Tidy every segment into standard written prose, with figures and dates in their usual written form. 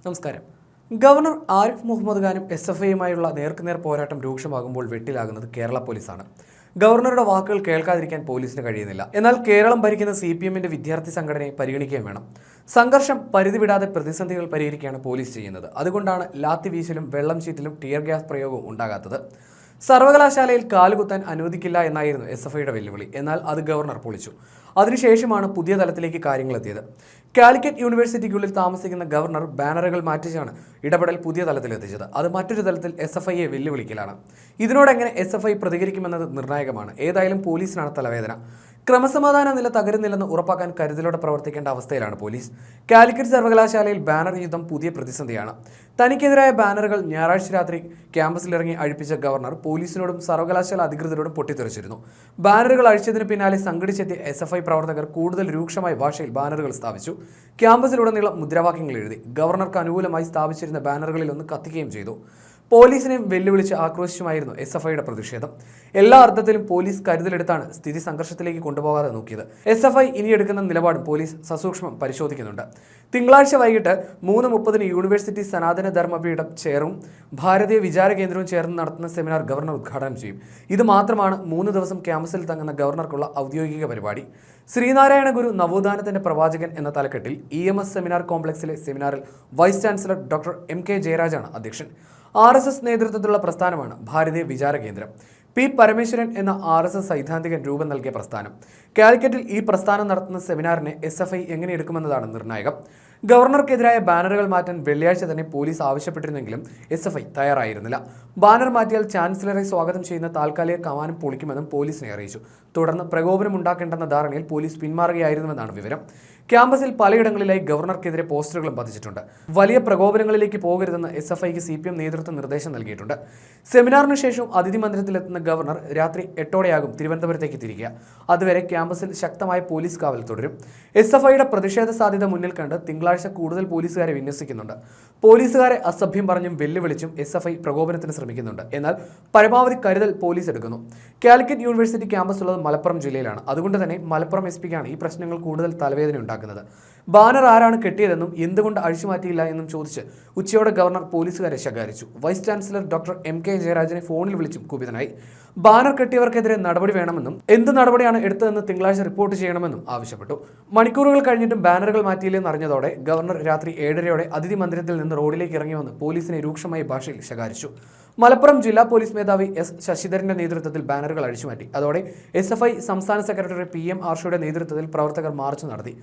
നമസ്കാരം. ഗവർണർ ആരിഫ് മുഹമ്മദ് ഖാനും SFIയുമായുള്ള നേർക്കുനേർ പോരാട്ടം രൂക്ഷമാകുമ്പോൾ വെട്ടിലാകുന്നത് കേരള പോലീസാണ്. ഗവർണറുടെ വാക്കുകൾ കേൾക്കാതിരിക്കാൻ പോലീസിന് കഴിയുന്നില്ല. എന്നാൽ കേരളം ഭരിക്കുന്ന CPMന്റെ വിദ്യാർത്ഥി സംഘടനയെ പരിഗണിക്കുകയും വേണം. സംഘർഷം പരിധി വിടാതെ പ്രതിസന്ധികൾ പരിഹരിക്കുകയാണ് പോലീസ് ചെയ്യുന്നത്. അതുകൊണ്ടാണ് ലാത്തി വീശലും വെള്ളം ചീറ്റലും ടിയർ ഗ്യാസ് പ്രയോഗവും ഉണ്ടാകാത്തത്. സർവകലാശാലയിൽ കാലുകുത്താൻ അനുവദിക്കില്ല എന്നായിരുന്നു SFIയുടെ വെല്ലുവിളി. എന്നാൽ അത് ഗവർണർ പൊളിച്ചു. അതിനുശേഷമാണ് പുതിയ തലത്തിലേക്ക് കാര്യങ്ങൾ എത്തിയത്. കാലിക്കറ്റ് യൂണിവേഴ്സിറ്റിക്കുള്ളിൽ താമസിക്കുന്ന ഗവർണർ ബാനറുകൾ മാറ്റിച്ചാണ് ഇടപെടൽ പുതിയ തലത്തിലെത്തിച്ചത്. അത് മറ്റൊരു തലത്തിൽ SFIയെ വെല്ലുവിളിക്കലാണ്. ഇതിനോടെങ്ങനെ SFI പ്രതികരിക്കുമെന്നത് നിർണായകമാണ്. ഏതായാലും പോലീസിനാണ് തലവേദന. ക്രമസമാധാന നില തകരുന്നില്ലെന്ന് ഉറപ്പാക്കാൻ കരുതലോടെ പ്രവർത്തിക്കേണ്ട അവസ്ഥയിലാണ് പോലീസ്. കാലിക്കറ്റ് സർവകലാശാലയിൽ ബാനർ യുദ്ധം പുതിയ പ്രതിസന്ധിയാണ്. തനിക്കെതിരായ ബാനറുകൾ ഞായറാഴ്ച രാത്രി ക്യാമ്പസിലിറങ്ങി അഴിപ്പിച്ച ഗവർണർ പോലീസിനോടും സർവകലാശാല അധികൃതരോടും പൊട്ടിത്തെറിച്ചിരുന്നു. ബാനറുകൾ അഴിച്ചതിന് പിന്നാലെ സംഘടിച്ചെത്തിയ SFI പ്രവർത്തകർ കൂടുതൽ രൂക്ഷമായ ഭാഷയിൽ ബാനറുകൾ സ്ഥാപിച്ചു. ക്യാമ്പസിലുടനീളം മുദ്രാവാക്യങ്ങൾ എഴുതി. ഗവർണർക്ക് അനുകൂലമായി സ്ഥാപിച്ചിരുന്ന ബാനറുകളിൽ ഒന്ന് കത്തിക്കുകയും ചെയ്തു. പോലീസിനെയും വെല്ലുവിളിച്ച് ആക്രോശിച്ചുമായിരുന്നു SFIയുടെ പ്രതിഷേധം. എല്ലാ അർത്ഥത്തിലും പോലീസ് കരുതലെടുത്താണ് സ്ഥിതി സംഘർഷത്തിലേക്ക് കൊണ്ടുപോകാതെ നോക്കിയത്. SFI ഇനി എടുക്കുന്ന നിലപാടും പോലീസ് സസൂക്ഷ്മം പരിശോധിക്കുന്നുണ്ട്. തിങ്കളാഴ്ച വൈകിട്ട് 3:30 യൂണിവേഴ്സിറ്റി സനാതന ധർമ്മപീഠം ചെയറും ഭാരതീയ വിചാര കേന്ദ്രവും ചേർന്ന് നടത്തുന്ന സെമിനാർ ഗവർണർ ഉദ്ഘാടനം ചെയ്യും. ഇത് മാത്രമാണ് 3 ദിവസം ക്യാമ്പസിൽ തങ്ങുന്ന ഗവർണർക്കുള്ള ഔദ്യോഗിക പരിപാടി. ശ്രീനാരായണ ഗുരു നവോത്ഥാനത്തിന്റെ പ്രവാചകൻ എന്ന തലക്കെട്ടിൽ EMS സെമിനാർ കോംപ്ലക്സിലെ സെമിനാറിൽ വൈസ് ചാൻസലർ ഡോക്ടർ MK ജയരാജാണ് അധ്യക്ഷൻ. RSS നേതൃത്വത്തിലുള്ള പ്രസ്ഥാനമാണ് ഭാരതീയ വിചാര കേന്ദ്രം. P. പരമേശ്വരൻ എന്ന RSS സൈദ്ധാന്തികൻ രൂപം നൽകിയ പ്രസ്ഥാനം. കാലിക്കറ്റിൽ ഈ പ്രസ്ഥാനം നടത്തുന്ന സെമിനാറിനെ SFI എങ്ങനെ എടുക്കുമെന്നതാണ് നിർണായകം. ഗവർണർക്കെതിരായ ബാനറുകൾ മാറ്റാൻ വെള്ളിയാഴ്ച തന്നെ പോലീസ് ആവശ്യപ്പെട്ടിരുന്നെങ്കിലും SFI തയ്യാറായിരുന്നില്ല. ബാനർ മാറ്റിയാൽ ചാൻസലറെ സ്വാഗതം ചെയ്യുന്ന താൽക്കാലിക കമാനം പൊളിക്കുമെന്നും പോലീസിനെ അറിയിച്ചു. തുടർന്ന് പ്രകോപനം ഉണ്ടാക്കേണ്ടെന്ന ധാരണയിൽ പോലീസ് പിന്മാറുകയായിരുന്നുവെന്നാണ് വിവരം. ക്യാമ്പസിൽ പലയിടങ്ങളിലായി ഗവർണർക്കെതിരെ പോസ്റ്ററുകളും പതിച്ചിട്ടുണ്ട്. വലിയ പ്രകോപനങ്ങളിലേക്ക് പോകരുതെന്ന് SFIക്ക് CPM നേതൃത്വം നിർദ്ദേശം നൽകിയിട്ടുണ്ട്. സെമിനാറിന് ശേഷം അതിഥി മന്ദിരത്തിലെത്തുന്ന ഗവർണർ രാത്രി 8ഓടെയാകും തിരുവനന്തപുരത്തേക്ക് തിരിക്കുക. അതുവരെ ക്യാമ്പസിൽ ശക്തമായ പോലീസ് കാവൽ തുടരും. SFIയുടെ പ്രതിഷേധ സാധ്യത മുന്നിൽ കണ്ട് തിങ്കളാഴ്ച കൂടുതൽ പോലീസുകാരെ വിന്യസിക്കുന്നുണ്ട്. പോലീസുകാരെ അസഭ്യം പറഞ്ഞും വെല്ലുവിളിച്ചും SFI പ്രകോപനത്തിന് ശ്രമിക്കുന്നുണ്ട്. എന്നാൽ പരമാവധി കരുതൽ പോലീസ് എടുക്കുന്നു. കാലിക്കറ്റ് യൂണിവേഴ്സിറ്റി ക്യാമ്പസ് ഉള്ളത് മലപ്പുറം ജില്ലയിലാണ്. അതുകൊണ്ട് തന്നെ മലപ്പുറം SP-ക്കാണ് ഈ പ്രശ്നങ്ങൾ കൂടുതൽ തലവേദന ഉണ്ടാക്കുന്നത്. ബാനർ ആരാണ് കെട്ടിയതെന്നും എന്തുകൊണ്ട് അഴിച്ചുമാറ്റിയില്ല എന്നും ചോദിച്ച് ഉച്ചയോടെ ഗവർണർ പോലീസുകാരെ ശകാരിച്ചു. വൈസ് ചാൻസലർ ഡോക്ടർ MK ജയരാജനെ ഫോണിൽ വിളിച്ചും കുപിതനായി. ബാനർ കെട്ടിയവർക്കെതിരെ നടപടി വേണമെന്നും എന്ത് നടപടിയാണ് എടുത്തതെന്ന് തിങ്കളാഴ്ച റിപ്പോർട്ട് ചെയ്യണമെന്നും ആവശ്യപ്പെട്ടു. മണിക്കൂറുകൾ കഴിഞ്ഞിട്ടും ബാനറുകൾ മാറ്റിയില്ലെന്ന് അറിഞ്ഞതോടെ ഗവർണർ രാത്രി 7:30 അതിഥി മന്ദിരത്തിൽ നിന്ന് റോഡിലേക്ക് ഇറങ്ങി വന്ന് പോലീസിനെ രൂക്ഷമായ ഭാഷയിൽ ശകാരിച്ചു. മലപ്പുറം ജില്ലാ പോലീസ് മേധാവി S. ശശിധരന്റെ നേതൃത്വത്തിൽ ബാനറുകൾ അഴിച്ചുമാറ്റി. അതോടെ SFI സംസ്ഥാന സെക്രട്ടറി PM ആർഷയുടെ നേതൃത്വത്തിൽ പ്രവർത്തകർ മാർച്ച് നടത്തി.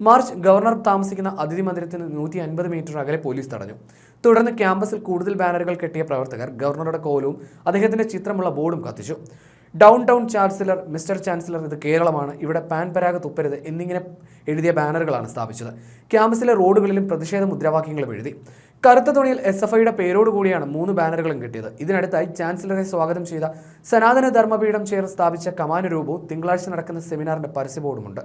മാർച്ച് ഗവർണർ താമസിക്കുന്ന അതിഥി മന്ദിരത്തിന് 150 മീറ്റർ അകലെ പോലീസ് തടഞ്ഞു. തുടർന്ന് ക്യാമ്പസിൽ കൂടുതൽ ബാനറുകൾ കെട്ടിയ പ്രവർത്തകർ ഗവർണറുടെ കോലവും അദ്ദേഹത്തിന്റെ ചിത്രമുള്ള ബോർഡും കത്തിച്ചു. Down town chancellor, mister chancellor, ഇത് കേരളമാണ്, ഇവിടെ പാൻ പരാഗ് തുപ്പരുത് എന്നിങ്ങനെ എഴുതിയ ബാനറുകളാണ് സ്ഥാപിച്ചത്. ക്യാമ്പസിലെ റോഡുകളിലും പ്രതിഷേധ മുദ്രാവാക്യങ്ങളും എഴുതി. കറുത്ത തുണിയിൽ SFIയുടെ പേരോടുകൂടിയാണ് 3 ബാനറുകളും കിട്ടിയത്. ഇതിനടുത്തായി ചാൻസലറെ സ്വാഗതം ചെയ്ത സനാതന ധർമ്മപീഠം ചെയർ സ്ഥാപിച്ച കമാന രൂപവും തിങ്കളാഴ്ച നടക്കുന്ന സെമിനാറിന്റെ പരസ്യ ബോർഡുമുണ്ട്.